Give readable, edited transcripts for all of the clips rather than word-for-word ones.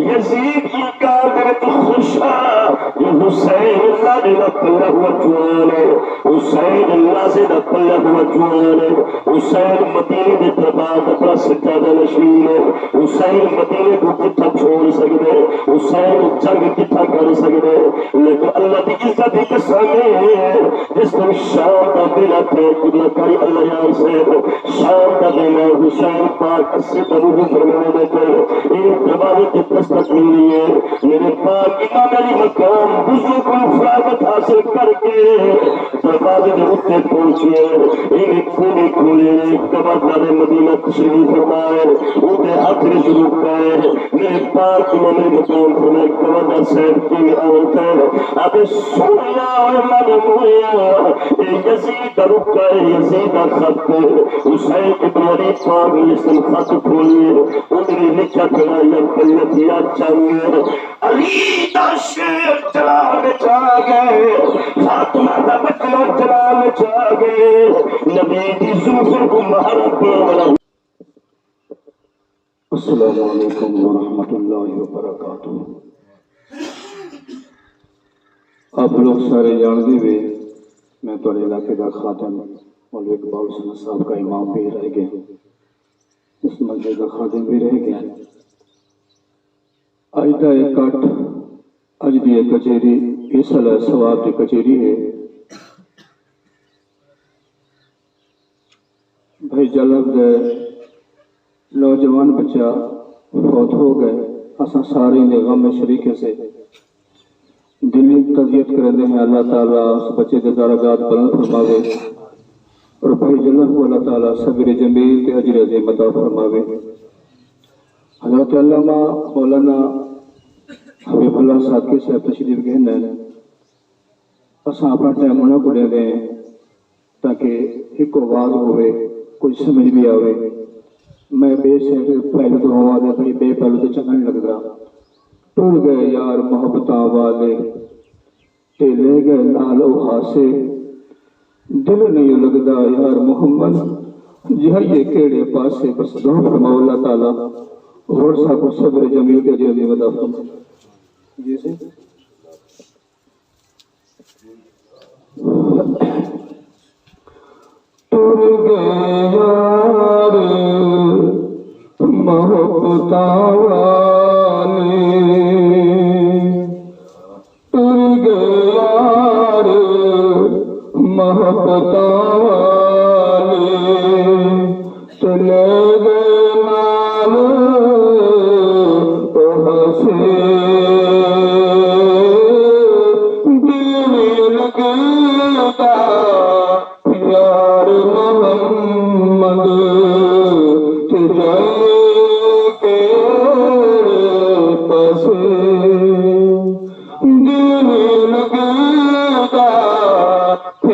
یزید انکار کرے تو خوشا یہ حسین اللہ نے نقلہ ہوا جوانے حسین اللہ سے نقلہ ہوا جوانے حسین مدینہ دے تباد اپنا سجادہ نشین ہے حسین مدینہ کو کتھا چھوڑ سکتے حسین جنگ کتھا کر سکتے لیکن اللہ دی عزت ایک سامنے جس نے شام کا بلا تھے قبلہ کری اللہ یا حسین شام کا بلا حسین پاک سے تروح فرمانے میں کر ایک دبانے کی دستک ملی ہے میرے پاک امام علی مقام بزرگ فراغت حاصل کر کے دروازے کے اتنے پہنچیے ایک کھولے کھولے کبردار مدینہ تشریف فرمائے اٹھے ہاتھ میں شروع کرے میرے پاک امام علی مقام فرمائے کبردار صاحب کی آنت ہے اب سویا اور من یزید رکا یزید خط حسین ابن علی پاک نے خط کھولیے انہیں لکھا کھڑا یا قلت یا چنگ علی دا شیر چلا میں چا گئے فاطمہ دا بچہ چلا میں چا گئے نبی دی زلفر کو محرم والا السلام علیکم ورحمۃ اللہ وبرکاتہ۔ آپ لوگ سارے جان دے ہوئے میں تھوڑے علاقے کا خادم مولوی اقبال حسین صاحب کا امام بھی رہ گئے اس مسجد کا خادم بھی رہ گیا اج دا اکٹھ اج دی کچہری اس علیہ ثواب دی کچہری ہے بھائی جلب دے نوجوان بچہ فوت ہو گئے اساں سارے نے غم شریک سے دلی تذیت کرتے ہیں اللہ تعالیٰ اس بچے کے درجات بلند فرماوے اور بھائی جلب کو اللہ تعالیٰ صبر جمیل تے اجر عظیم عطا فرماوے۔ حضرت علامہ مولانا حبیب اللہ صادقی صاحب تشریف گئے ہیں اساں اپنا ٹائم انہوں کو دے دیں تاکہ ایک آواز ہوئے کچھ سمجھ بھی آوے میں بے سے پہلے تو ہوا دے بھائی بے پہلے تو چنگا نہیں لگ رہا ٹر گئے یار محبتاں والے تے لے گئے نالو ہاسے دل نہیں لگدا یار محمد جائیے کیڑے پاسے بس دعا فرماؤ اللہ تعالیٰ اور سا کو صبر جمیل کے جیلی ودا فرماؤ جی سے ٹر گئے یار محبتاں والے ٹر گئے یار محبتاں والے چلے گئے نال ہنسے دل میں لگتا یار محمد تجھے کے پسے دل میں لگتا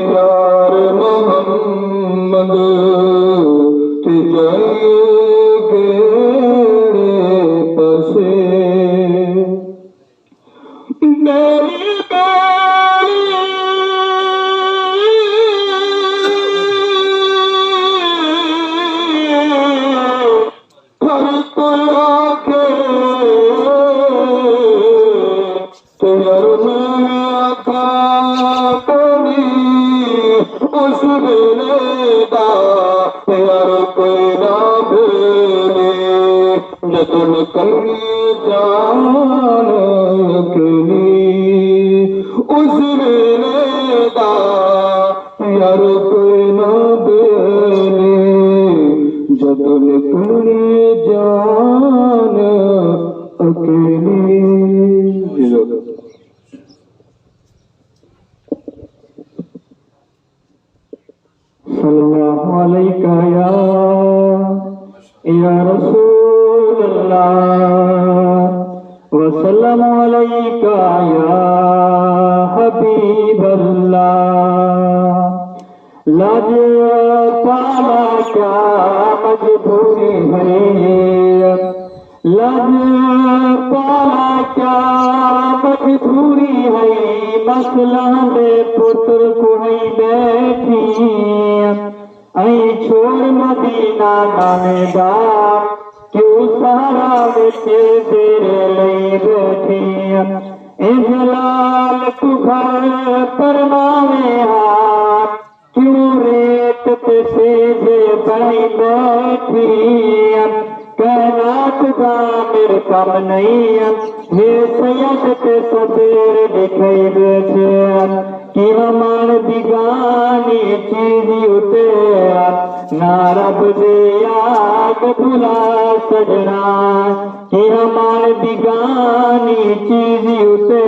یار محمد تجھے کے پسے میری اس ویلے دا یار کوئی نہ بھیلے جدوں نکلی جان اکیلی اس ویلے دا یار کوئی نہ بھیلے جدوں نکلی جان اکیلی۔ صلی اللہ علیکہ یا رسول اللہ وسلم علیکہ یا حبیب اللہ لاج پالا کیا مجبوری ہے لاج پالا کیا مجبوری ہے مسئلہ دے پتر کوئی بیٹھی چھوڑ مدینہ نانے دا کیوں سارا وچ تیرے لئی بیٹھی اے جلال تو گھر پروانے ہاں کیوں ریت تے سیجے بڑی بیٹھی کائنات دا میرے کم نہیں ہے سید تے سبیر دکھائی بیٹھے کی ہمان بگانی چیزی اتے نہ رب دے یاد بھلا سجنا کی ہمان بگانی چیزی اتے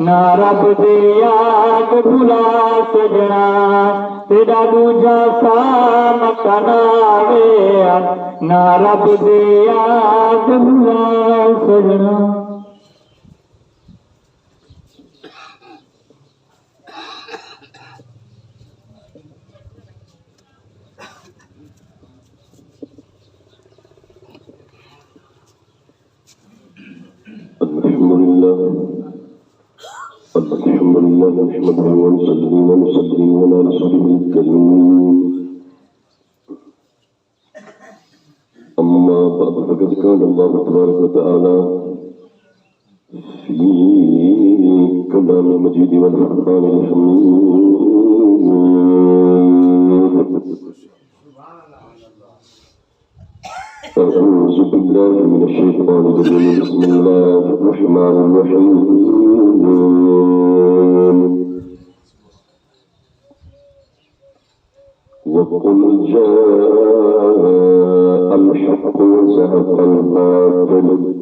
نہ رب دے یاد بھلا سجنا تیرا دوجا سا مکانا وے نہ رب دے یاد بھلا سجنا الحمد لله نحمده ونصلي ونسلم على رسوله الكريم أما بعد فقد كان الله تبارك وتعالى في كلام المجيد والفرقان الحميد أعوذ بالله من الشيطان الرجيم بسم الله الرحمن الرحيم وقل جاء الحق وزهق الباطل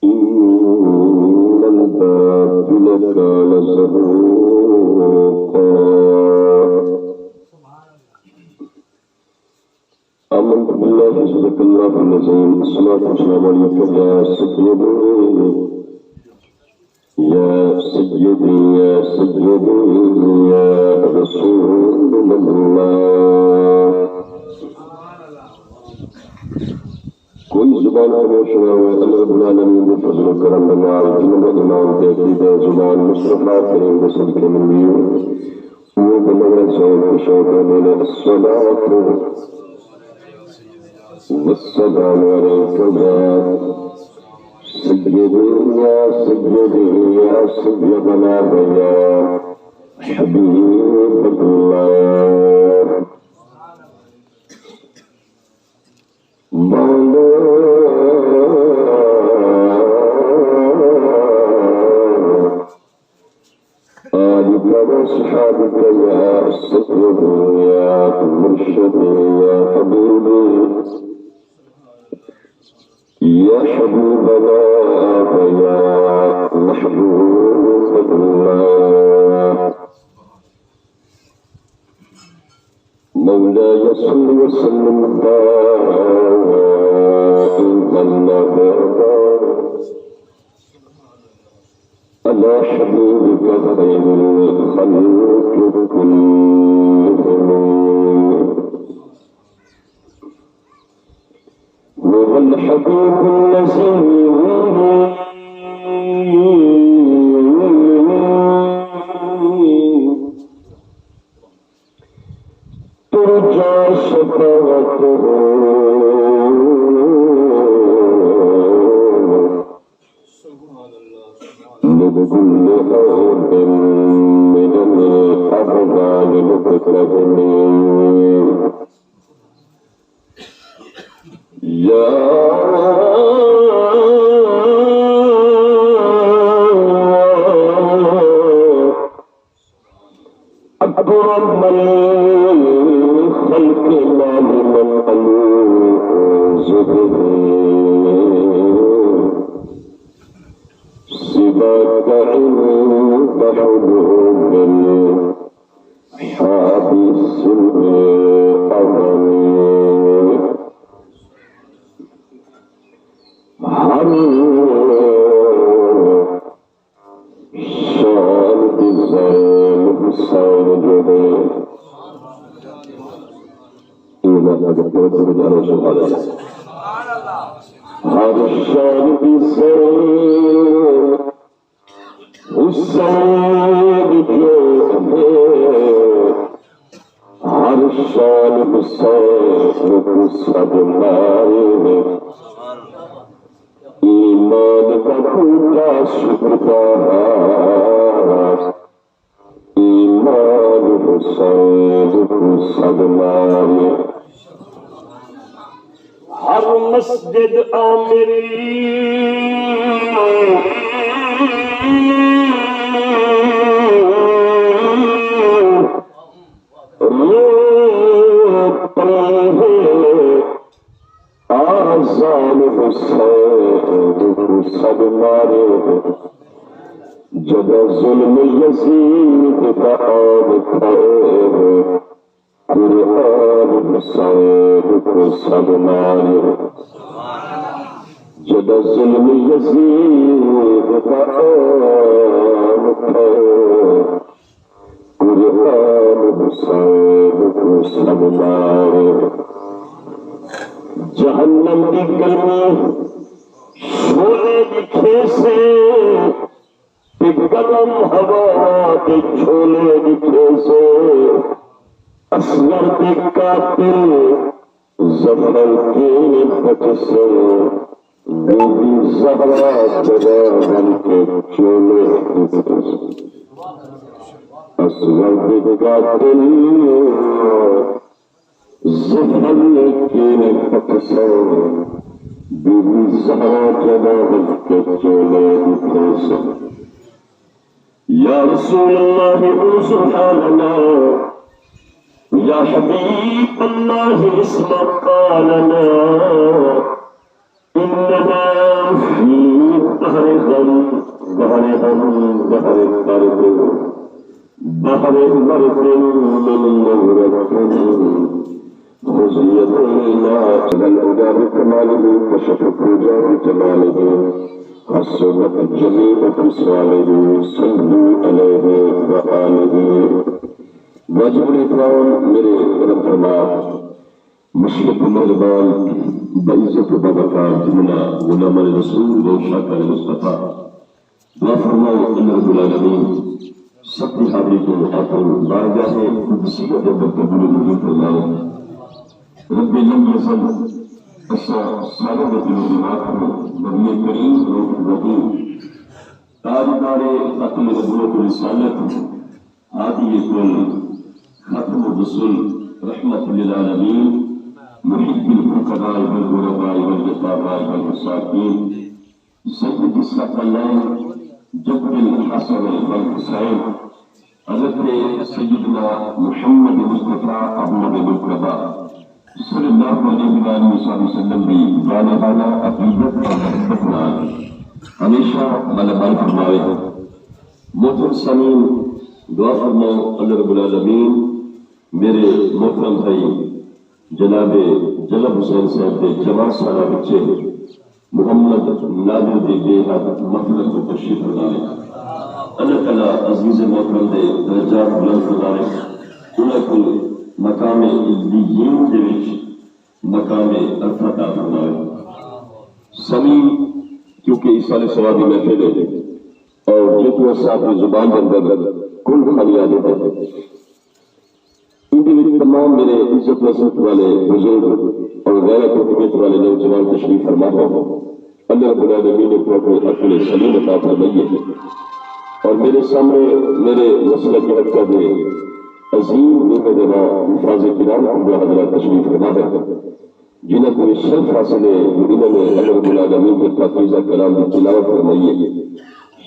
إن الباطل كان زهوقا آمنت بالله صدق الله العظيم الصلاة والسلام عليك يا سيدي يا رسول الله کوئی زبان خاموش نہ ہوئے اللہ رب العالمین کے فضل و کرم نواز جنب امام تحقیق زبان مصطفیٰ کریم کے صدقے میں بھی وہ بلغ رسول کے شوق میں الصلاة والسلام عليك يا سيدي يا سيدنا يا حبيب الله مولا آلك وأصحابك يا سيدي يا مرشدي يا حبيبي يا حبيبنا يا محبوب الله مولاي صل وسلم دائما على حبيبك خير الخلق كلهم هو الحبيب الذي ترجى شفاعته لكل حب من الأفضال المتقدمين يا أكرم الخلق لا لمن ألوذ به سواك عند حدود الحادث الأعظم شان بزين بسين جبه إيمان أجل تودر على سبحان الله هذا الشان بزين حسين جبه هذا شان حسین کو صدمائے ایمان کا ٹوٹا شکر کا ایمان حسین کو صدمائے ہر مسجد آمری آزان حسین کو صدمائے جب ظلم یزید کا آن کھڑے قرآن حسین کو صدمائے جب ظلم یزید کا آن کھڑے قرآن حسین کو صدمائے جہنم کی گرمی شولے دکھے سے گرم ہوا کے چھولے دکھے سے اصغر کے قاتل ظفر کے بچ سے بی بی زہرا جوان کے چولے دکھے سے اصغر کے قاتل ظفر کے بچ سے بی بی زہرا جوان کے چولے دکھے سے یا رسول اللہ سبحاننا یا حبیب اللہ اسم قالنا اننا فی بحر غم بحر غم بحر کرب بحر مرد من نورت خزیتنا الہدا بکمالہ وشفق رجا بجمالہ حسنت جمیع خصالہ صلو علیہ وآلہ واجب الاکرام میرے رب فرما مشرق مہربان بعزت و ببرکات جملہ غلام رسول و شاکر مصطفیٰ دعا فرماؤ اللہ رب العالمین سب کی حاضری کو آخر بارگاہ قدسی کا جب قبول مجھے فرماؤ رب لم یزل قصہ صالح دل و دماغ میں نبی کریم روح وحیم تاجدار ختم نبوت رسالت ہادی کل ختم الرسل رحمت للعالمین محب الفقراء والغرباء واليتامى والمساكين سید الثقلین جد الحسن والحسین حضرت سیدنا محمد مصطفیٰ احمد مجتبیٰ صلی اللہ علیہ وسلم بھی بالغانہ عقیدت اور محبت نال ہمیشہ ملبال فرمائے محترم سامعین دعا فرماؤ اللہ رب العالمین میرے محترم بھائی جناب جلب حسین صاحب کے جوان سالہ بچے محمد نادر دی بے حد مغفرت و تشریف فرمائے اللہ تعالیٰ عزیز محترم دے درجات بلند فرمائے انہیں کو مقام علیین دے وچ مقام عرفہ عطا فرمائے سامعین کیونکہ اس سال ثوابی محفل ہے اور جتنا صاحب کی زبان کے اندر کل خالیات ہے ان کے وچ تمام میرے عزت وسعت والے بزرگ اور غیرت و حکمت والے نوجوان تشریف فرما ہو اللہ رب العالمین نے پروپر عقل سلیم عطا فرمائی ہے اور میرے سامنے میرے مسلک کے حق دے عظیم دینا حفاظ کرام کو حضرات تشریف فرما ہے جنہیں کوئی شرف حاصل ہے انہوں نے اللہ رب العالمین کے پاکیزہ کلام کی تلاوت فرمائی ہے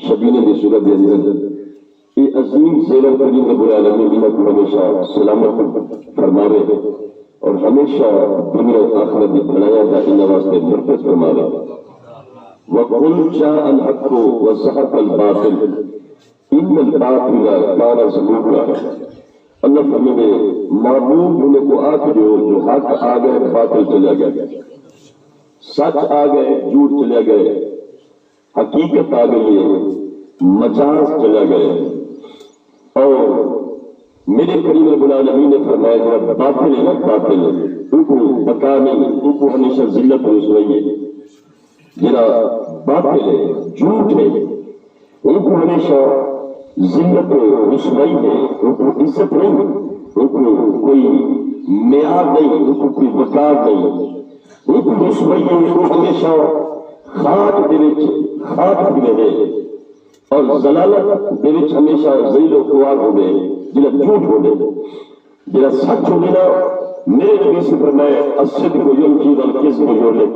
شبینے کی صورت کے اندر یہ عظیم زیرہ کریم رب العالمین انہیں کو ہمیشہ سلامت فرماوے اور ہمیشہ دنیا آخرت کی بنایا تھا ان واسطے مرکز فرماوے وَقُلْ جَاءَ الْحَقُّ وَزَهَقَ الْبَاطِلُ إِنَّ الْبَاطِلَ كَانَ زَهُوقًا اللہ فرماتے معبود ہونے کو آ کے جو حق آ گئے باطل چلے گئے سچ آ گئے جھوٹ چلے گئے حقیقت آ گئی ہے مجاز چلے گئے اور میرے کریم رب العالمین نے فرمایا جب باطل ہے باطل ان کو بقا نہیں ان کو ہمیشہ ذلت و رسوائی ہے جرا باطل ہے جھوٹ ہے ان کو ہمیشہ ذلت و رسوائی ہے ان کو عزت نہیں کوئی معیار نہیں، کوئی وقار نہیں، رسوئی وہ ہمیشہ خاک دے وچ خاک ہوئے اور ضلالت دے وچ ہمیشہ ذلیل و خوار ہوئے، جڑا جھوٹ ہوئے، جڑا سچ ہوئے نا، میرے نبی سے فرمایا الصدق ينجي والكذب يهلك،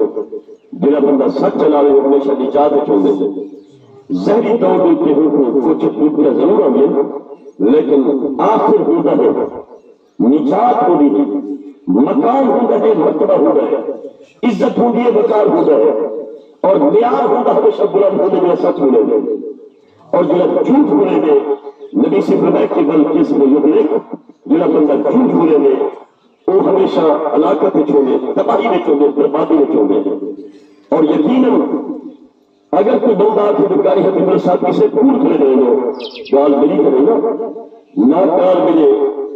جڑا بندہ سچ چلاوے وہ ہمیشہ نجات چاہندے۔ ظاہری طور پہ کچھ ٹوٹیاں ضرور آئیں لیکن آخر ہوتا ہے نجات ہوتی ہے، مکان ہوتا ہے، مرتبہ ہوتا ہے، عزت ہوتی ہے، وقار ہوتا ہے، اور معیار ہوتا ہمیشہ بلند ہونے میں سچ ہونے میں، اور جڑا جھوٹ ہونے میں نبی سے فرمایا کہ والکذب یہلک، جڑا بندہ جھوٹ ہونے میں وہ ہمیشہ ہلاکت چھوڑے، تباہی میں چھوڑے، بربادی میں چھوڑے۔ اور یقیناً اگر کوئی بندہ کی دکاری ہے تو میرے ساتھ کسے پور کرے دے لو گال ملی کرے نا، نہ گال ملے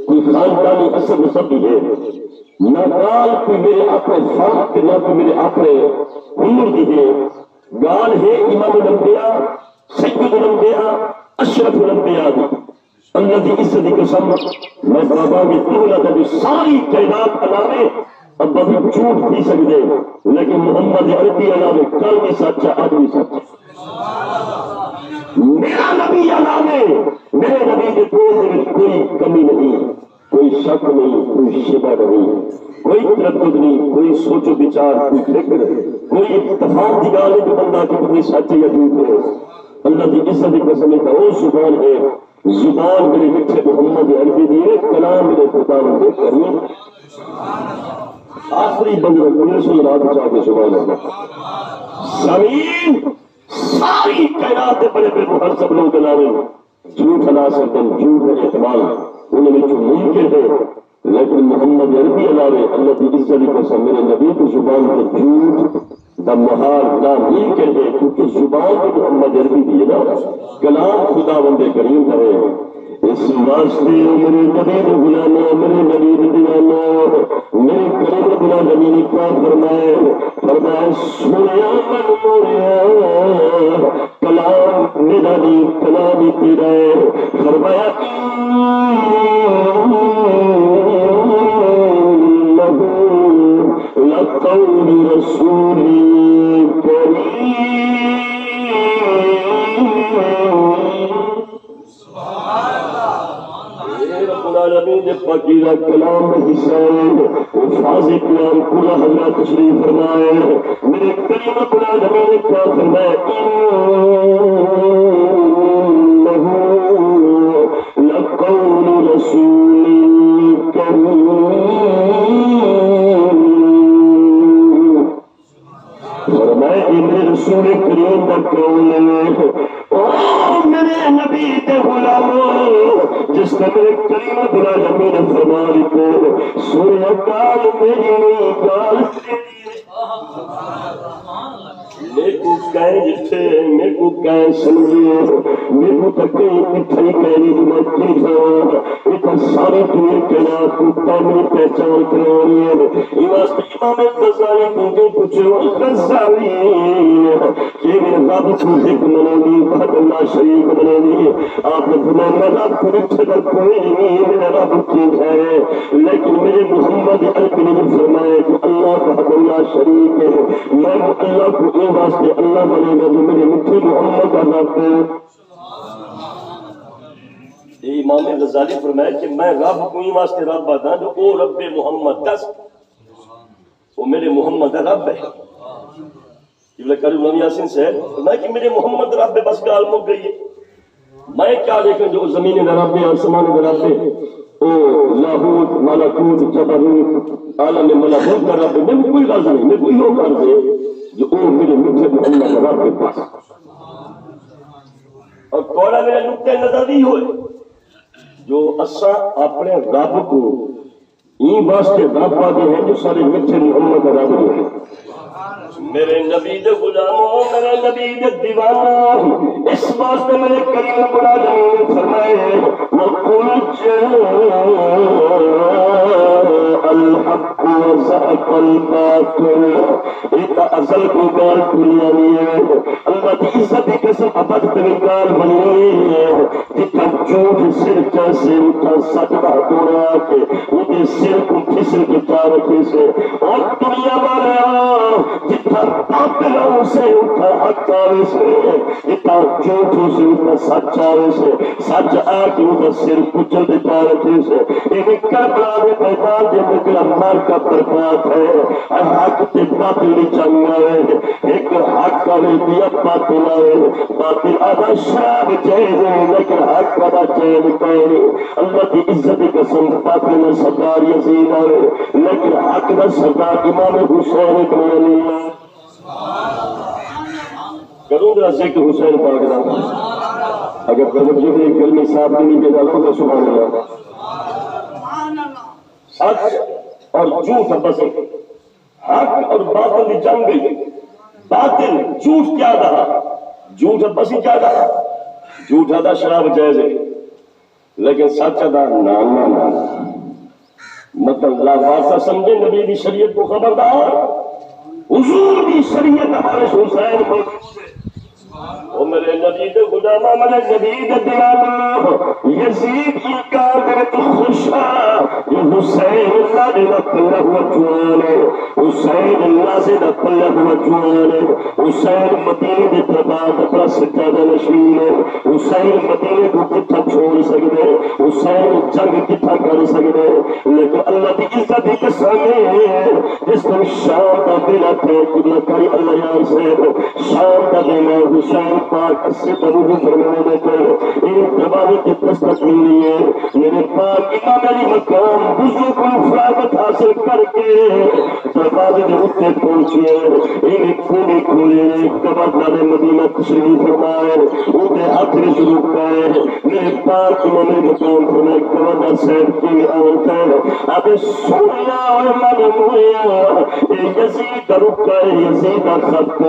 کوئی خاندانی اثر نسب بھی ہے، نہ گال کوئی میرے اپنے فاق کے، نہ کوئی میرے اپنے عمر بھی ہے، گال ہے امام الانبیاء، سید الانبیاء، اشرف الانبیاء دی اللہ کی عزت کی قسم میں بابا کی دولت ہے جو ساری کائنات علاوے اب بڑی جھوٹ پی سکتے لیکن محمد عربی علاوے کل بھی سچ ہے، آج بھی سچ ہے۔ میرا نبی علاوے میرے نبی کے دور میں کوئی کمی نہیں، کوئی شک نہیں، کوئی شبہ نہیں، کوئی تردد نہیں، کوئی سوچ و بچار، کوئی فکر، کوئی اتفاق کی گال ہے جو بندہ کی کوئی سچ ہے یا جھوٹ ہے۔ اللہ کی عزت کی قسم ہے وہ زبان ہے، زبان میرے میٹھے محمد عربی دیے، کلام میرے خدا دے کریم آخری بندہ میرے سے رات چاہتے سبحان اللہ۔ زمین ساری کائنات بڑے بڑے مہذب لوگ علاوے جھوٹ ادا سکتے ہیں، جھوٹ اعتماد انہیں میں جو ممکن ہے، لیکن محمد عربی علاوے اللہ کی عزت کی قسم میرے نبی کی زبان کے جھوٹ دا محال ناممکن ہے، کیونکہ زبان کو محمد عربی دی ہے نا، کلام خدا بندے کریم ہے۔ اس واسطے میرے نبی نے غلاموں، میرے نبی نے دیوانوں، میرے کریم بلا نبی نے کیا فرمائے؟ فرمایا سنیا من موریا کلام میرا نہیں کلام ہی تیرا ہے۔ فرمایا لقول رسول کریم العالمین نے پاکیزہ کلام میں حصہ الفاظ کلام پورا حضرت تشریف فرمائے۔ میرے کریم العالمین نے کیا فرمایا؟ انہ لقول رسول کریم، فرمایا کہ میرے رسول کریم کا قول ہے، او میرے نبی کے غلاموں، جس نے میرے کریم العالمین نے فرمایا کو سورہ کال میری کال میرے کو کہیں جتھے میرے کو کہیں سمجھو میرے کو تکیں اتھائی کہنی جو میں کی جاؤں اتھا سارے دور کے نا کتا میں پہچان کرانی ہے۔ یہ واسطے امام غزالی کو پوچھو غزالی کہ میرے رب کو ذکر منانی بہت اللہ شریک منانی، آپ نے فرمایا میں رب کو رکھے در کوئی نہیں، میرے رب کی ہے، لیکن میرے محمد عربی نے فرمایا کہ اللہ بہت اللہ شریک ہے، میں اللہ کو یہ واسطے اللہ بنے گا جو میرے مٹھی محمد کا رب ہے۔ امام غزالی فرمایا کہ میں رب کو یہ واسطے رب بتا جو او رب محمد دس، وہ میرے محمد رب ہے۔ کریم نبی یاسین سے فرمایا کہ میرے محمد رب ہے، بس گال مک گئی ہے، میں کیا دیکھیں جو زمین میں رب ہے، آسمان میں رب ہے، او لاہوت ملکوت جبروت عالم ملکوت کا رب ہے، میں کوئی غرض نہیں، میں کوئی وہ غرض ہے جو او میرے میٹھے محمد رب کے پاس۔ اور تھوڑا میرے نقطۂ نظر بھی ہوئے جو اساں اپنے رب کو این واسطے رب آتے ہیں جو سارے میٹھے محمد رب ہوئے، میرے نبی دے غلاموں، میرے نبی دے دیوانوں، اس واسطے میرے کریم العالمین نے فرمائے وَقُلْ جَاءَ الْحَقُّ وزهق الباطل. ایک ازل کو گال دنیا ہے اللہ کی عزت کی قسم ابد تک گال بنی ہے جتنا جھوٹ سر جیسے اٹھا سچ کا توڑا کے وہ سر کو پھسل کے چارتے سے اور دنیا والے جتنا باطل سے اٹھا حق آوے سے جتنا جھوٹ سے اٹھا سچ آوے سے سچ آ کے اٹھا سر کچل کے چارتے سے ایک کربلا میں پیدان دے نکلا مار کا برباد ہے اور حق تے باطل نہیں چنگا ہے ایک حق کا دیا باطل ہے باطل آدھا شراب جائز ہے لیکن حق کا جائز کوئی اللہ کی عزت قسم باطل میں سردار یزید ہے لیکن حق کا سردار امام حسین کو نہیں ہے کروں گا ذکر حسین پاک دا اگر توجہ بھی کلمہ صاحب نہیں کے ڈالوں تو سبحان اللہ سچ اور جھوٹ بس حق اور باطل کی جنگ گئی باطل جھوٹ کیا رہا جھوٹ بس ہی کیا رہا جھوٹ ادا شراب جائز ہے لیکن سچ ادا نہ مطلب لا واسطہ سمجھے نبی کی شریعت کو خبردار حضور کی شریعت ہمارے حسین کو وہ میرے نبی دے غلامہ میرے نبی دے دیوانا یزید کی کار کرے تو خوشا یہ حسین اللہ دے نقلہ ہوا جوانے حسین اللہ سے نقلہ ہوا جوانے حسین مدینہ دے تباد اپنا سجادہ نشین ہے حسین مدینہ کو کتھا چھوڑ سکتے حسین جنگ کتھا کر سکتے لیکن اللہ دی عزت دی قسم جس کو شام کا بلا تھے قبلہ کری اللہ یار سے شام کا بلا حسین پاک سے تبوہ فرمانے دیتے ایک دبانے کی دستک ملی ہے میرے پاک امام علی مقام بزرگ کو فراغت حاصل کر کے دروازے کے اتنے پہنچیے ایک کھولے کھولے کبادلہ مدینہ تشریف فرمائے انہیں ہاتھ میں شروع کرے میرے پاک امام علی مقام فرمائے کبادلہ صاحب کی آمد ہے اب سنیا اور معلوم یزید رکا یزید خط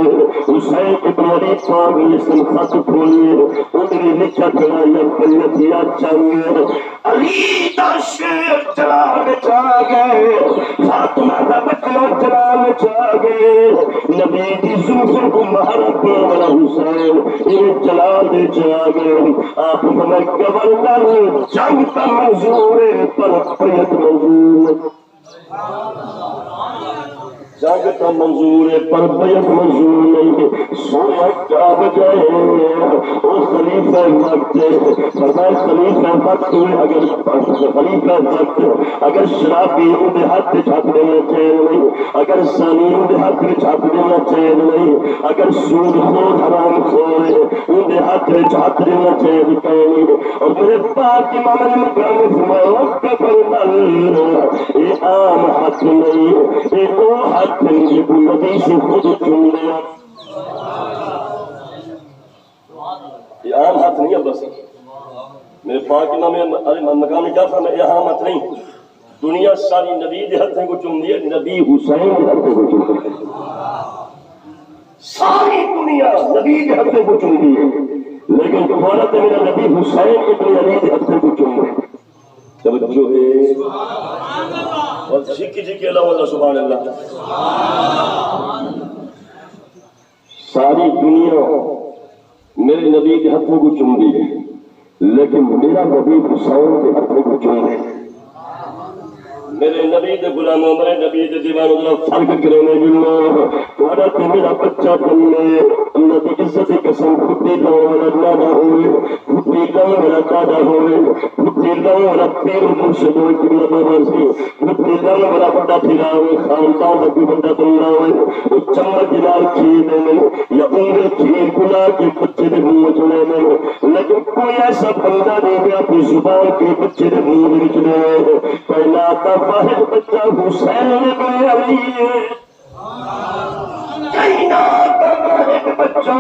حسین ابن علی پاک اسلام خط کھولیے انہیں لکھا کھڑا یا بلت یا چنگ علی دا شیر جلال چاہ گئے فاطمہ دا بچہ جلال چاہ گئے نبی دی زلفر کو محرم والا حسین انہیں جلال دے چاہ گئے آپ ہمیں گورنر جنگ کا منظور پر پریت منظور جنگ کا منظور ہے پر بیعت منظور نہیں ہے سونا کیا بجائے وہ خلیفہ وقت فرمائے خلیفہ وقت ہوئے اگر خلیفہ وقت اگر شرابی انہیں ہاتھ میں چھاپ دینا چین نہیں اگر ثانی انہیں ہاتھ میں چھاپ دینا چین نہیں اگر سود خور حرام خور انہیں ہاتھ میں چھاپ دینا چین نہیں اور میرے پاک امام علی مقام فرمایا وقت فرمال یہ عام ہاتھ نہیں یہ دو ہاتھ یہ نبی سے خود چن لیا یہ عام ہاتھ نہیں ہے بس میرے پاک امام علی مقام نے کیا فرمایا یہ عام ہاتھ نہیں دنیا ساری نبی کے ہاتھ کو چن دی نبی حسین کے ہاتھ کو چن دی ساری دنیا نبی کے ہاتھ کو چن دی لیکن تمہارا تو میرا نبی حسین ابن علی کے ہاتھ کو چن دی توجہ ہے اور جھکی جھکی اللہ سبحان اللہ ساری دنیا میرے نبی کے ہاتھوں کو چن دی ہے لیکن میرا نبی حسین کے ہاتھوں کو چن دی میرے نبی دے غلاموں میرے نبی دے دیوانوں ذرا فرق کرنے جلو تھوڑا تو میرا بچہ بننے اللہ کی عزت قسم خودی لاؤ والا دادا ہوئے خودی لاؤ والا دادا ہوئے خودی لاؤ والا پیر مرشد ہوئے کبھی بابا سی خودی لاؤ والا بڑا پھیلا ہوئے خاندان کا کوئی بڑا بننا ہوئے وہ چمچ لال کھیلنے میں یا انگل کھیل کلا کے بچے دے منہ چلے میں لیکن کوئی ایسا بندہ نہیں گیا اپنی زبان کے بچے دے منہ چلے پہلا واحد بچہ حسین ابن علی کائنات کا واحد بچہ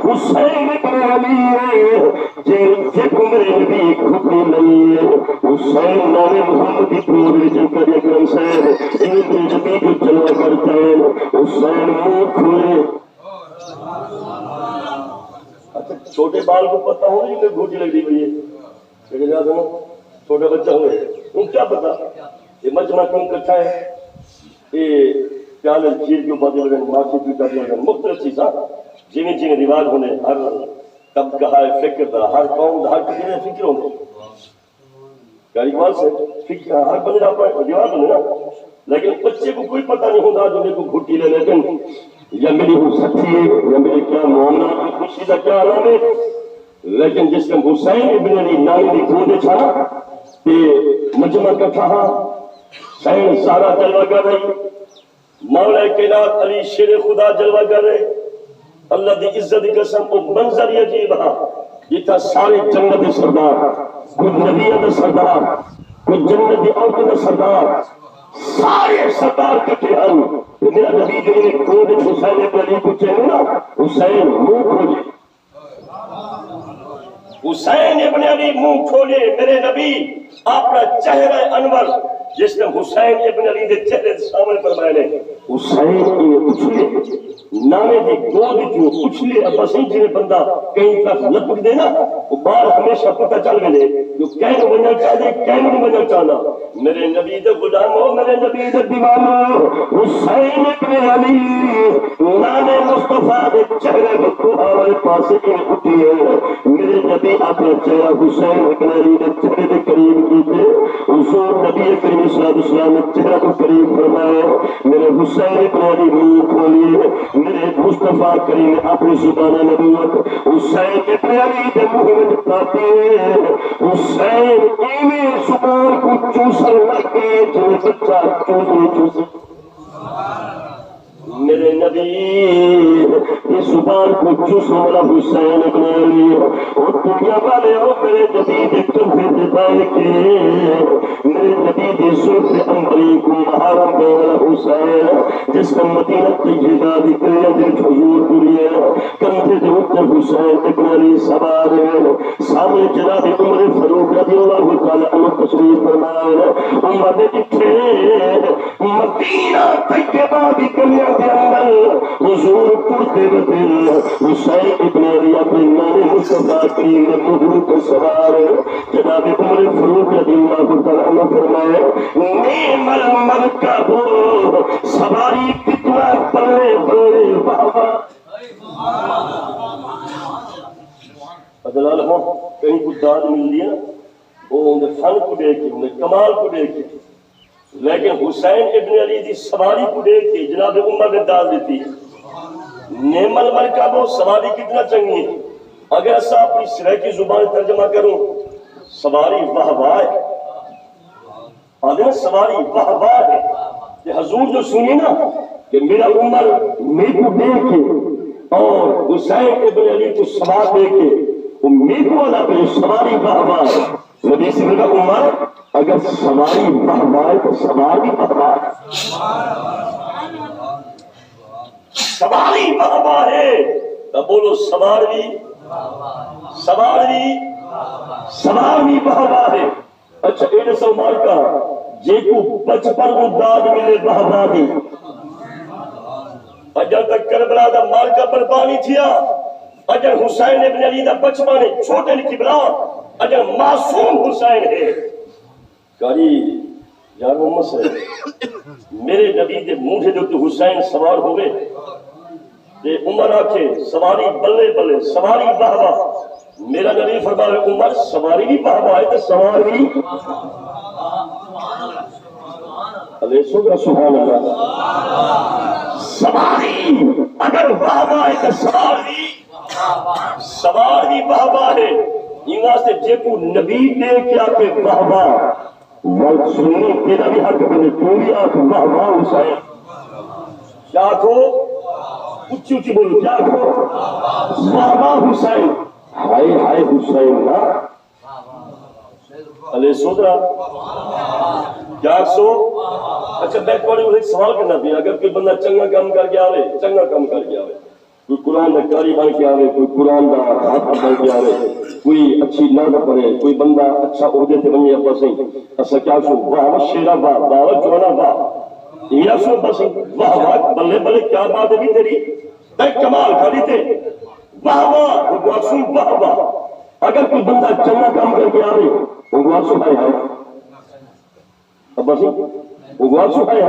حسین ابن علی ہے جن کو میرے نبی خود نہیں ہے حسین نام محمد کی پوری جن کا اکرم صاحب ان نبی کو چلوا کرتے ہیں حسین منہ کھولے چھوٹے بال کو پتہ ہو نہیں کہ گھوٹی لگ رہی ہے چھوٹے بچہ ہوئے ان کیا پتا یہ مجمع کم کٹھا ہے یہ پیالے چیز کے اوپر لگے معاشی کی کر لگے مختلف چیزاں جویں جویں رواج ہونے ہر طبقہ ہے فکر دا ہر قوم دا ہر کسی نے فکر ہونے اقبال سے فکر ہر بندے کا رواج ہونے نا لیکن بچے کو کوئی پتہ نہیں ہوتا جو میرے کو گھٹی لے لیکن یا میری ہو سکتی ہے یا میرے کیا معاملہ کی خوشی کا کیا عالم ہے لیکن جس میں حسین ابن علی نامی دی گودے چھا تے مجمع کٹھا حسین سارا جلوہ کر رہی مولا کائنات علی شیر خدا جلوہ کر رہے اللہ دی عزت دی قسم کو منظر یہ عجیب ہے یہ تھا سارے جنت دے سردار کوئی نبیوں دے سردار کوئی جنت دی عورتوں دے سردار سارے سردار کٹھے ہن میرا نبی جو نے خود حسین ابن علی کو چاہے نا حسین منہ کھولے حسین ابن علی منہ کھولے میرے نبی اپنا چہرہ انور جس نے حسین ابن علی دے چہرے سامنے فرمائے نے حسین کی اچھلے نامے دی گود جو اچھلے ابسی جنہیں بندہ کہیں طرف لپک دے نا وہ بار ہمیشہ پتہ چل گئے جو کہیں بننا چاہتے کہیں نہیں بننا چاہنا میرے نبی دے غلاموں میرے نبی دے دیوانوں حسین ابن علی نامے مصطفیٰ دے چہرے بکوہا والے پاسے کی اٹھی ہے میرے نبی اپنا چہرہ حسین ابن علی دے چہرے دے قریب کیتے حضور نبی کریم صلی اللہ علیہ وسلم نے چہرہ کو قریب فرمایا میرے حسین ابن علی منہ کھولیے میرے مصطفیٰ کریم نے اپنی زبان نبوت حسین ابن علی دے منہ میں پاتے حسین ایویں زبان کو چوسر لگے جو بچہ چوسر میرے نبی یہ زبان کو چوس والا حسین ابن علی اور دنیا والے ہو میرے نبی دے کمبے دے بائے کے میرے نبی دے سلف امبری کو محرم دے والا حسین جس کا مدینہ طیبہ دی کریا دے حضور پوریے کندھے دے اوپر حسین ابن علی سوار ہے سامنے جناب عمر فاروق رضی اللہ تعالی عنہ تشریف فرمائے عمر نے جتھے مدینہ طیبہ دی کریا حضور پڑھتے رہتے حسین ابن علی اپنے نام مصطفیٰ کریم نے مہر کو سوار جناب عمر فاروق رضی اللہ تعالی عنہ فرمائے نعم المرکب سواری کتنا بڑے بڑے بابا ادلال ہوں کہیں کچھ داد مل دیا وہ انہیں فن کو دیکھ کے انہیں کمال کو دیکھ کے لیکن حسین ابن علی دی سواری کو دیکھ کے جناب عمر نے داد دیتی نعم المرکب وہ سواری کتنا چنگی ہے اگر ایسا اپنی سرہ کی زبان ترجمہ کروں سواری واہ واہ ہے اگر سواری واہ واہ ہے کہ حضور جو سنی نا کہ میرا عمر میرے کو دیکھ کے اور حسین ابن علی کو سوار دیکھ کے وہ میرے کو والا پہ سواری واہ واہ ہے نبی سے میرا عمر اگر سواری واہ واہ ہے تو سوار بھی واہ واہ سواری واہ واہ ہے تو بولو سوار بھی واہ واہ ہے اچھا ایڈ سومار کا جے کو بچپن کو داد ملے واہ واہ دی اجل تک کربلا دا مارکا بربانی تھیا اجل حسین ابن علی دا بچپن چھوٹے لکھی بلا اجل معصوم حسین ہے کاری یار محمد سے میرے نبی دے منہ جو تو حسین سوار ہوئے دے عمر آکھے سواری بلے بلے سواری واہ واہ میرا نبی فرمائے عمر سواری بھی واہ واہ ہے تو سوار بھی علیہ سبحان اللہ سواری اگر واہ واہ ہے تو سوار بھی واہ واہ ہے یہ واسطے جے کو نبی دے کیا کہ واہ واہ وقت سنی تیرا بھی حق بنے تو بھی آکھ واہ واہ حسین کیا کھو اچھی اچھی بولو کیا کھو واہ واہ حسین ہائے ہائے حسین نا علیہ سودرہ کیا سو اچھا میں کوئی ایک سوال کرنا بھی اگر کوئی بندہ چنگا کام کر کے آوے چنگا کام کر کے آوے کوئی قرآن دا کاری بن کے آوے کوئی قرآن دا ہاتھ بن کے آوے کوئی اچھی نعت پڑھے کوئی بندہ اچھا عہدے تے بنے ابا سہی اسا کیا سو واہ شیرا واہ واہ جوانا واہ یہ سو بس واہ واہ بلے بلے کیا بات ہے تیری میں کمال کھڑی تے واہ واہ وہ سو واہ واہ اگر کوئی بندہ چنگا کام کر کے آوے وہ سو ہائے ہائے ابا سہی وہ واسو ہے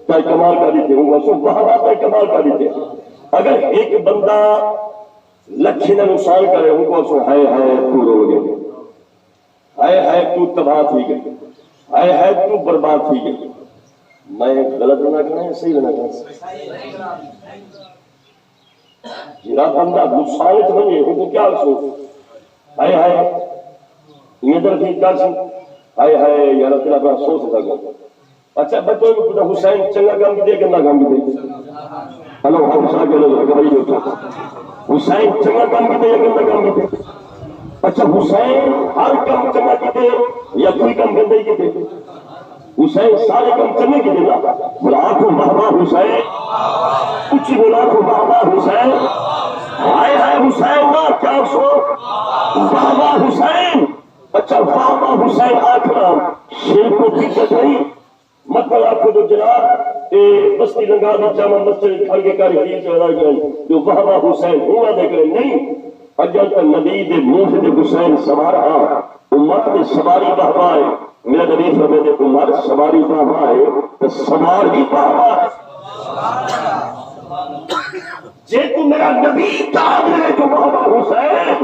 کیا کمال کا دیتے وہ واسو وہاں کا کمال کا دیتے اگر ایک بندہ لکھ نہ نقصان کرے ان کو سو ہے تو رو گئے ہے تو تباہ تھی گئی ہے تو برباد تھی گئی میں غلط نہ کریں صحیح نہ کریں جرا بندہ نقصان بنے ان کو کیا سوچ ہے یہ در کی کیا سوچ ہے یا رب اللہ سوچ سکتا اچھا بچوں کو خدا حسین چنگا کام کی دے گندا کام کی دے ہلو حسین کے لوگ بھائی جو حسین چنگا کام کی دے یا گندا کام کی دے اچھا حسین ہر کام چنگا کی دے یا کوئی کام گندے کی دے حسین سارے کام چنگے کی دے نا لاکھوں بابا حسین کچھ لاکھوں بابا حسین ہے حسین نا کیا سو بابا حسین اچھا بابا حسین آخرا شیر کو دقت نہیں مطلب آپ کو جو جناب بستی لنگا دی جامع مسجد کھڑ کے کاری حدیث سے ادا کریں جو بابا حسین ہوا دے کریں نہیں اجل کا نبی دے منہ دے حسین سوارا امت دے سواری بہوا ہے میرا نبی فرمے دے امت سواری بہوا ہے تو سوار بھی بہوا ہے جے تو میرا نبی تعالی جو بابا حسین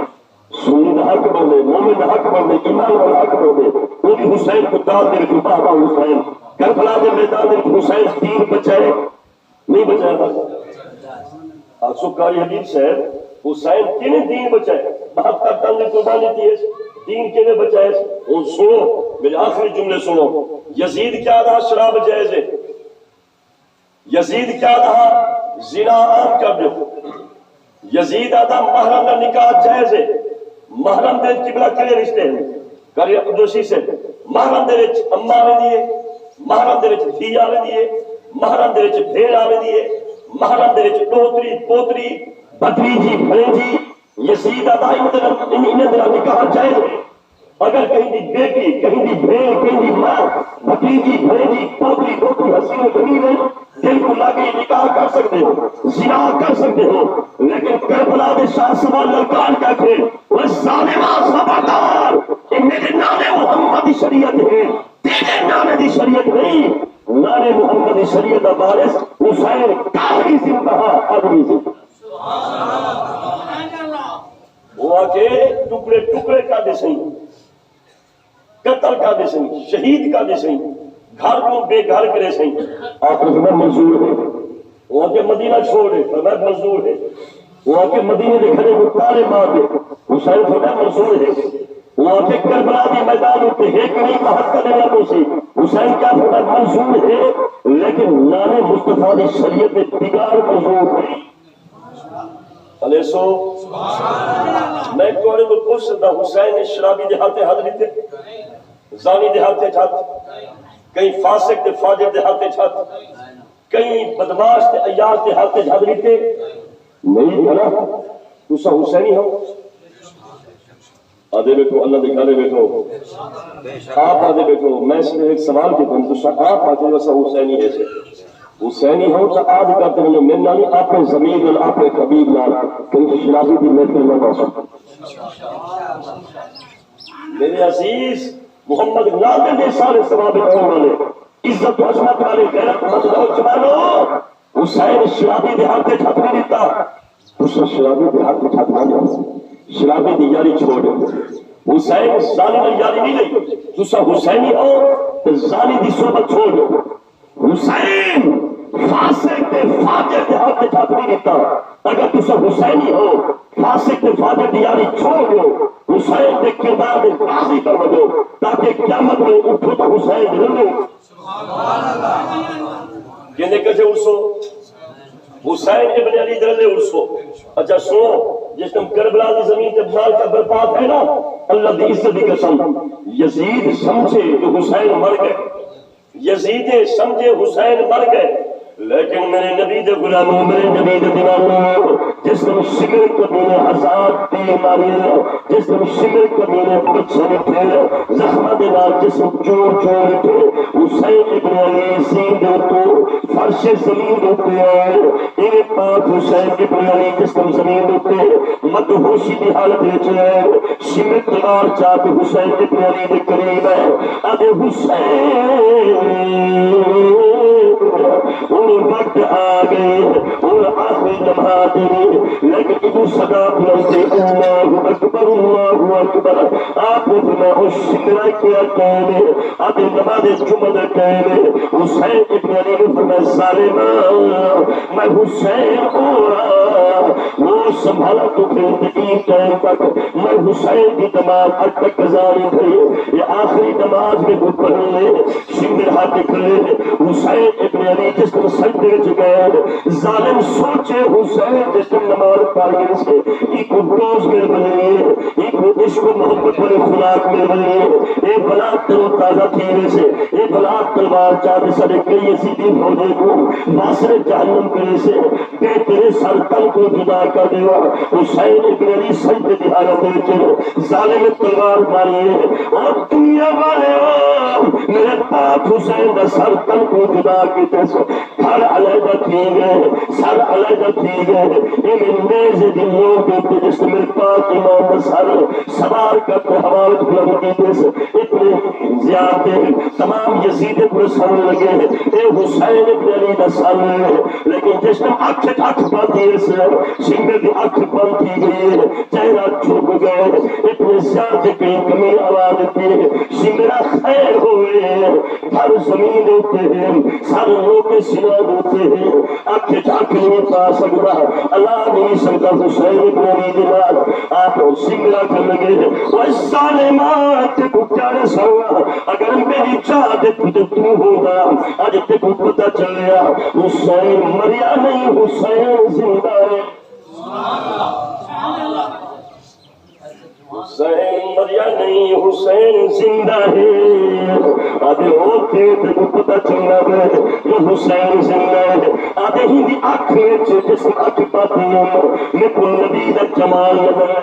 سنی دا حق بندے مومن دا حق بندے ایمان والا حق بندے وہ بھی حسین کو داد دے رکھو بابا حسین کربلا دے میدان دے رکھو حسین دین بچائے نہیں بچائے بس سکاری حدیث ہے حسین کنے دین بچائے بہت تک تن نے قربانی دی ہے دین کنے بچائے وہ سنو میرے آخری جملے سنو یزید کیا رہا شراب جائز ہے یزید کیا رہا زنا عام کر دو یزید آدھا محرم کا نکاح جائز ہے محرم دے قبلہ کلے رشتے ہیں کری دوشی سے محرم دے وچ اماں آوے دیے محرم دے وچ دھی آوے دیے محرم دے وچ بھیڑ آوے دیے محرم دے وچ پوتری پوتری بھتیجی بھتیجی یزید آدھا انہیں دے نکاح جائز ہے اگر کہیں دی بیٹی کہیں دی بھیڑ کہیں دی ماں بھتیجی بھتیجی پوتری پوتری حسین جمیل ہے دل کو لاگے نکاح کر سکتے ہو زنا کر سکتے ہو لیکن کربلا دے شاہ سوال للکار کیا تھے وہ ظالمہ خبردار کہ میرے نام محمدی شریعت ہے تیرے نام دی شریعت نہیں نام محمدی شریعت بارس حسین کافی زندہ آدمی سے وہ آکے ٹکڑے ٹکڑے کا دے سہیں قتل کا دے سہیں شہید کا دے سہیں گھر کو بے گھر کرے سہیں آپ نے منظور ہے وہاں کے مدینہ چھوڑ دے فرمایا منظور ہے وہاں کے مدینے دے گھرے کو تارے مار دے حسین فرمایا منظور ہے وہاں کے کربلا دی میدان ہوتے ہیں کہیں بہت کرنے والوں سے حسین کیا فرمایا منظور ہے لیکن نام مصطفیٰ دی شریعت میں بگاڑ منظور ہے علیہ سو میں کوڑے کو پوچھ سکتا حسین نے شرابی دیہاتے ہاتھ لیتے زانی دیہاتے چھات کئی فاسق دے فاجر دے ہاتھے چھات کئی بدماش دے ایاز دے ہاتھے چھات لیتے نہیں کنا تسا حسینی ہو آدھے بیٹھو اللہ دے گھرے بیٹھو آپ آدھے بیٹھو میں صرف ایک سوال کی تم تسا آپ آدھے وسا حسینی ہے سے حسینی ہو تو آدھ کرتے ہیں میں نالی آپ نے زمین اور آپ نے قبیب نال کہیں شرابی دی محفل نہ باسا میرے عزیز محمد نادر دے سارے ثواب رہنے والے عزت و عظمت والے غیرت مند نوجوانوں حسین شرابی دے ہاتھ چھت نہیں دیتا اس شرابی دے ہاتھ چھت نہ دیتا شرابی دی یاری چھوڑ حسین ظالم یاری نہیں لئی تسا حسینی ہو تو ظالم دی صحبت چھوڑ حسین فاسق دے فاجر دے ہاتھ چھت نہیں دیتا اگر تسا حسینی ہو فاسق دے فاجر دی یاری چھوڑ دو حسین دے کردار دے راضی کر دو تاکہ قیامت میں اٹھو تو حسین رہو کہنے کجے ارسو حسین ابن علی درلے ارسو اچھا سنو جس تم کربلا دی زمین تے بنال کا برپاد ہے نا اللہ دی عزت دی قسم یزید سمجھے کہ حسین مر گئے یزید سمجھے حسین مر گئے لیکن میرے نبی دے غلاموں میرے نبی دے دیوانوں جس دن شمر کبھی آزاد تھی ماری جس دن شمر کبھی بچے تھے زخمہ دے نال جسم جوڑ جوڑ تھے حسین ابن علی زین تو فرش زمین ہوتے ہیں یہ پاک حسین ابن علی جس دن زمین ہوتے مدہوشی کی حالت وچ ہے شمر تلوار چاک حسین ابن علی دے قریب ہے ادے حسین وقت آ گئے اور آخری نماز لیکن ابو صدا بلندے اللہ اکبر آپ نے فرمایا او شکرا کیا کہنے اب نماز جمعہ کہنے حسین ابن علی نے فرمایا ظالما میں حسین ہو رہا وہ سنبھالا تو زندگی ٹائم تک میں حسین کی نماز حد تک گزاری تھی یہ آخری نماز میں وہ پڑھنے شمر ہاتھ کھلے حسین ابن علی جس طرح سجدے گئے ظالم سوچے حسین جس طرح نماز پڑھنے سے ایک روز میں بنے ایک عشق و محبت والے خوراک میں بنے ایک بلا تر و تازہ تھیرے سے ایک بلا تلوار چاہتے سڑے کئی سیدھی فوجے کو باسر جہنم کرے سے بے تیرے سر تن کو جدا کر دیوا حسین ابن علی سجدے دی حالت میں ظالم تلوار ماری اور دنیا والے میرے پاک حسین دا سر تن کو جدا کیتے سے سر علیحدہ تھی گئے سر علیحدہ تھی گئے ان میز دنوں کے جس میرے پاک امام دا سر سوار کرتے حوالت بلند کیتے سے اتنے زیادہ تمام یزید پر سر لگے اے حسین ابن علی دا سر لیکن جس نے اکھ باندھی سے شمر کی اکھ بند کی گئی چہرہ چھپ گئے اتنے زیادہ کئی کمی آواز دی شمرہ خیر ہوئے ہر زمین ہوتے ہیں سر لوگ کے سنا ہوتے ہیں اکھ نہیں پا سکتا اللہ نہیں سکتا حسین ابن علی جلال آپ شمرہ کر لگے وہ ظالمات کو چارے سوا اگر میری چاہت تو ہوگا آج تک پتہ چلیا حسین مریا نہیں حسین زندہ ہے حسین مریا نہیں حسین زندہ ہے آدھے ہوتے تک پتہ چلنا ہے کہ حسین زندہ ہے آدھے ہی دی آنکھ میں جس آنکھ پاتی ہوں میں کو نبی دا جمال نظر ہے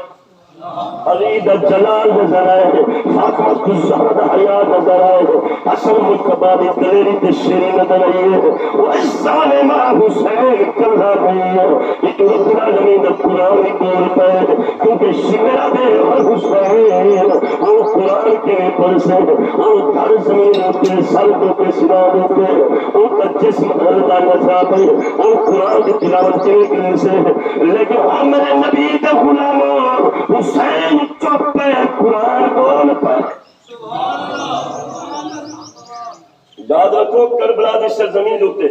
علی دا جلال نظر آئے فاطمہ الزہرا دا حیا نظر آئے حسن مجتبی دلیری تے شیری نظر آئے وہ اس ظالمہ حسین کلہ گئی یہ رب العالمین دا قرآن کی قول پہ کیونکہ شمرہ دے اور حسین وہ قرآن کے پر سے وہ دھر زمین ہوتے سر ہوتے سنا ہوتے وہ کا جسم اللہ نظر پہ وہ قرآن کی تلاوت کے سے لیکن ہمارے نبی دا غلاموں حسین چپ ہے قرآن بول پر یاد رکھو کربلا دی سرزمین ہوتے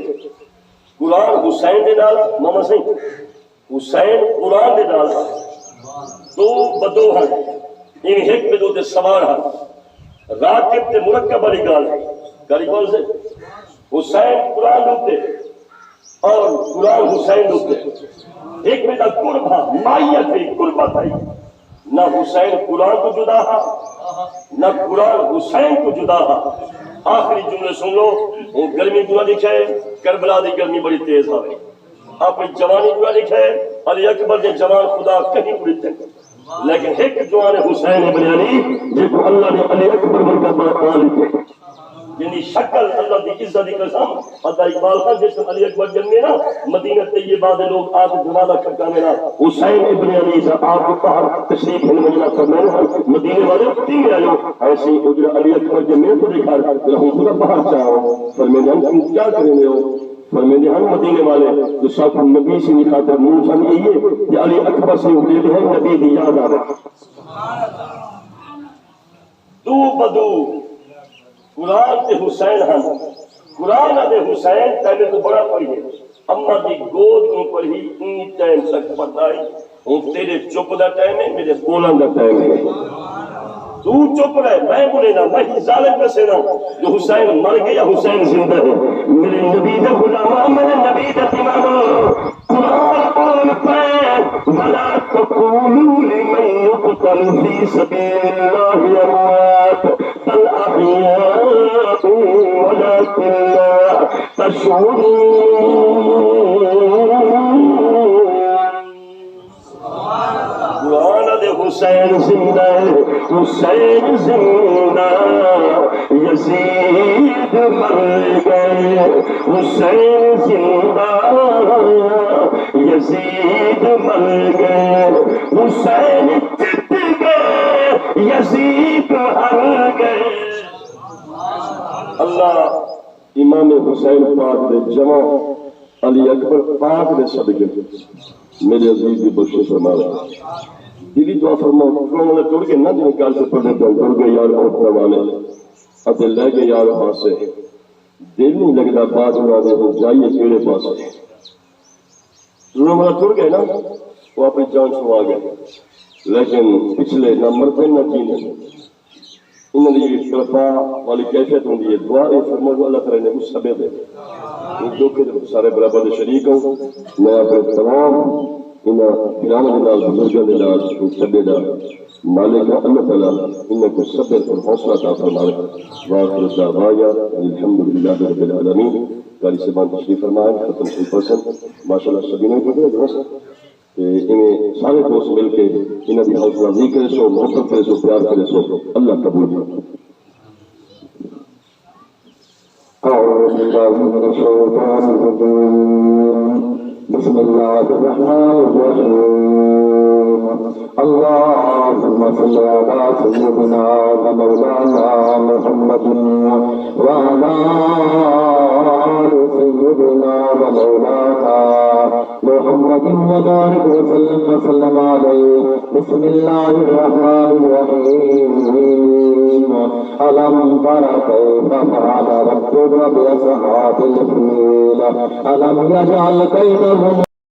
قرآن حسین دے نال محمد صحیح حسین قرآن دے نال دو بدو ہیں ان ایک میں دو دے سوار ہیں راکب تے مرکب والی گال گالی کون سے حسین قرآن ہوتے اور قرآن حسین ہوتے ایک میں دا قربہ مائیت بھی قربہ تھا نہ حسین قرآن کو جدا ہے نہ قرآن حسین کو جدا ہے آخری جملے سن لو وہ گرمی دعا لکھا ہے کربلا دی گرمی بڑی تیز آ گئی اپنی جوانی دعا لکھا ہے علی اکبر نے جوان خدا کہیں اڑتے لیکن ایک جوان حسین ابن علی جس کو اللہ نے علی اکبر کا بات لکھے یعنی شکل اللہ کی عزت کی قسم حضرت اقبال خان جس علی اکبر جنگے نا مدینہ طیبہ دے لوگ آج جمالہ کھڑکانے نا حسین ابن علی سے آپ کو باہر تشریف ہے مدینہ فرمانے مدینے والے تین میں آئے ایسے ہی اجر علی اکبر جنگے تو دیکھا رہوں خدا باہر چاہو فرمینے ہم کیا کریں گے ہو فرمینے ہم مدینے والے جو سب نبی سے نہیں خاطر منہ سن یہ کہ علی اکبر سے اٹھے ہیں نبی دی یاد آ رہا دو بدو قرآن تے حسین ہم قرآن دے حسین پہلے تو بڑا پڑھیے اما دی گود کو پڑھی انی ٹائم تک پڑھائی ہوں تیرے چپ دا ٹائم ہے میرے بولن دا ٹائم ہے تو چپ رہے میں بولے نا میں ظالم میں سے نا جو حسین مر گیا حسین زندہ ہے میرے نبی دا غلام میرے نبی دا امام قرآن قول پہ ولا تقولوا لمن يقتل في سبيل الله اموات بل احياء ولكن لا مشعون حسین زندہ حسین زندہ یزید مر گئے حسین زندہ یزید مر گئے حسین جت گئے یزید ہر گئے اللہ امام حسین پاک دے جمع علی اکبر پاک دے صدقے میرے عزیز کی بخشش فرمائے دلی دعا فرماؤ نے ٹوڑ کے نہ جن کال سے پڑھنے پر ٹوڑ گئے یار اٹھنے والے اب لے گئے یار وہاں سے دل نہیں لگتا بات بنا دے جائیے کیڑے پاس والا ٹوڑ گئے نا وہ اپنی جان سے آ گئے لیکن پچھلے نہ مرتے نہ جینے انہوں نے یہ کلفا والی کیفیت ہوں یہ دعا فرماؤ اللہ تعالیٰ نے کچھ سبے دے جو کہ سارے برابر شریک ہوں میں اپنے تمام انہاں پیرانہ دلال بزرگاں دلال سبے دا مالک اللہ تعالیٰ انہاں کو صبر اور حوصلہ عطا فرمائے وآخر دعوانا الحمدللہ رب العالمین قاری صاحبان تشریف فرمائے ختم شریف پرسن ماشاءاللہ سبھی نے جو درست انہیں سارے دوست مل کے انہاں بھی حوصلہ نہیں کرے سو محبت کرے سو پیار کرے سو اللہ قبول کرے أعوذ بالله من الشيطان الرجيم بسم الله الرحمن الرحيم اللهم صل على سيدنا ومولانا محمد وعلى آل سيدنا ومولانا محمد وبارك وسلم عليه بسم الله الرحمن الرحيم ألم تر كيف فعل ربك بأصحاب الفيل ألم يجعل كيدهم